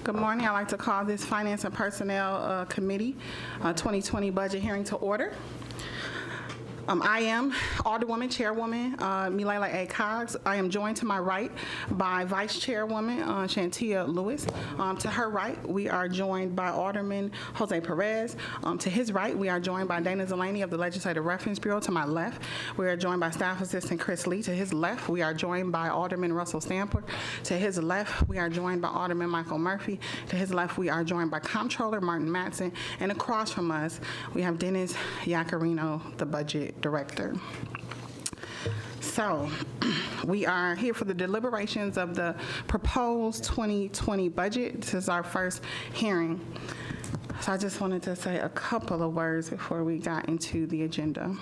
Good morning. I'd like to call this Finance and Personnel Committee 2020 budget hearing to order. I am Alderwoman Chairwoman Milela A. Cogs. I am joined to my right by Vice Chairwoman Shantia Lewis. To her right, we are joined by Alderman Jose Perez. To his right, we are joined by Dana Delaney of the Legislative Reference Bureau. To my left, we are joined by Staff Assistant Chris Lee. To his left, we are joined by Alderman Russell Stamper. To his left, we are joined by Alderman Michael Murphy. To his left, we are joined by Comptroller Martin Matson. And across from us, we have Dennis Yacarino, the Budget Director. So we are here for the deliberations of the proposed 2020 budget. This is our first hearing. So I just wanted to say a couple of words before we got into the agenda.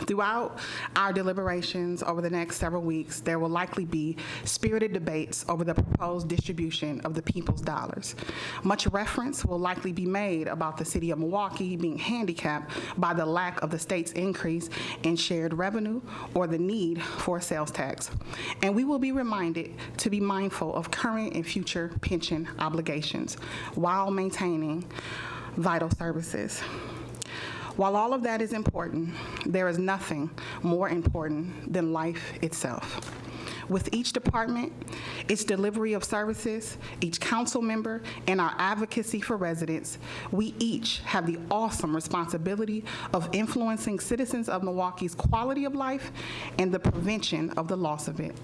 Throughout our deliberations over the next several weeks, there will likely be spirited debates over the proposed distribution of the people's dollars. Much reference will likely be made about the city of Milwaukee being handicapped by the lack of the state's increase in shared revenue or the need for a sales tax. And we will be reminded to be mindful of current and future pension obligations while maintaining vital services. While all of that is important, there is nothing more important than life itself. With each department, its delivery of services, each council member, and our advocacy for residents, we each have the awesome responsibility of influencing citizens of Milwaukee's quality of life and the prevention of the loss of it.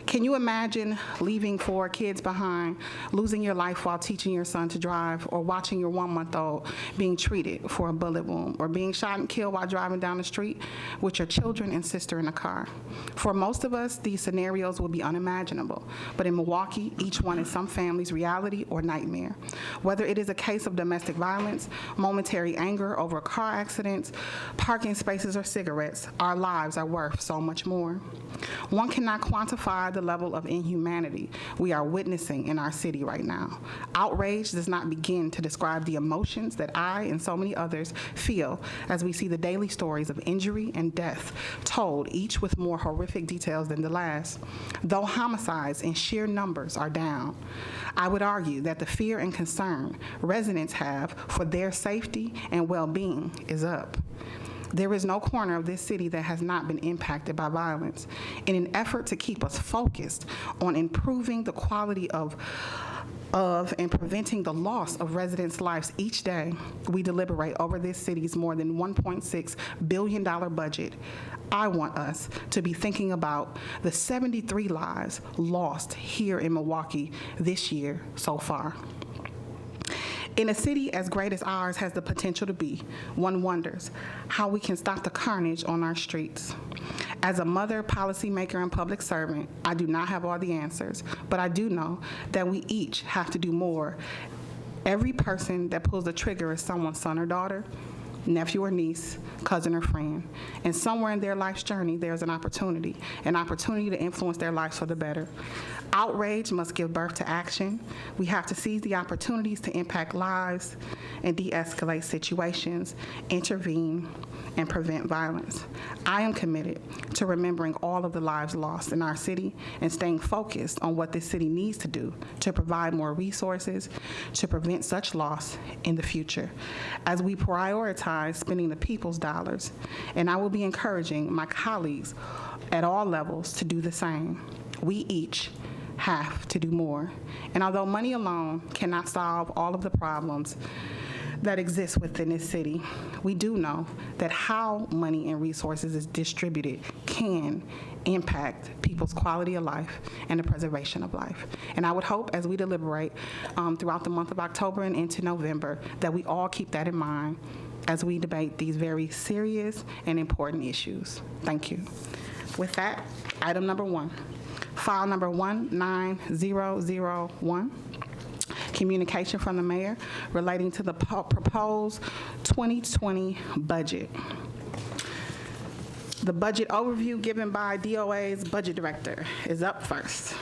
Can you imagine leaving 4 kids behind, losing your life while teaching your son to drive, or watching your 1-month-old being treated for a bullet wound, or being shot and killed while driving down the street with your children and sister in a car? For most of us, these scenarios will be unimaginable, but in Milwaukee, each one is some family's reality or nightmare. Whether it is a case of domestic violence, momentary anger over car accidents, parking spaces, or cigarettes, our lives are worth so much more. One cannot quantify the level of inhumanity we are witnessing in our city right now. Outrage does not begin to describe the emotions that I and so many others feel as we see the daily stories of injury and death told, each with more horrific details than the last. Though homicides in sheer numbers are down, I would argue that the fear and concern residents have for their safety and well-being is up. There is no corner of this city that has not been impacted by violence. In an effort to keep us focused on improving the quality of and preventing the loss of residents' lives each day, we deliberate over this city's more than $1.6 billion budget. I want us to be thinking about the 73 lives lost here in Milwaukee this year so far. In a city as great as ours has the potential to be, one wonders how we can stop the carnage on our streets. As a mother, policymaker, and public servant, I do not have all the answers, but I do know that we each have to do more. Every person that pulls the trigger is someone's son or daughter, nephew or niece, cousin or friend. And somewhere in their life's journey, there's an opportunity to influence their lives for the better. Outrage must give birth to action. We have to seize the opportunities to impact lives and de-escalate situations, intervene, and prevent violence. I am committed to remembering all of the lives lost in our city and staying focused on what this city needs to do to provide more resources to prevent such loss in the future. As we prioritize spending the people's dollars, and I will be encouraging my colleagues at all levels to do the same. We each have to do more. And although money alone cannot solve all of the problems that exist within this city, we do know that how money and resources is distributed can impact people's quality of life and the preservation of life. And I would hope as we deliberate throughout the month of October and into November that we all keep that in mind as we debate these very serious and important issues. Thank you. With that, item number 1. File number 19001, communication from the mayor relating to the proposed 2020 budget. The budget overview given by DOA's budget director is up first.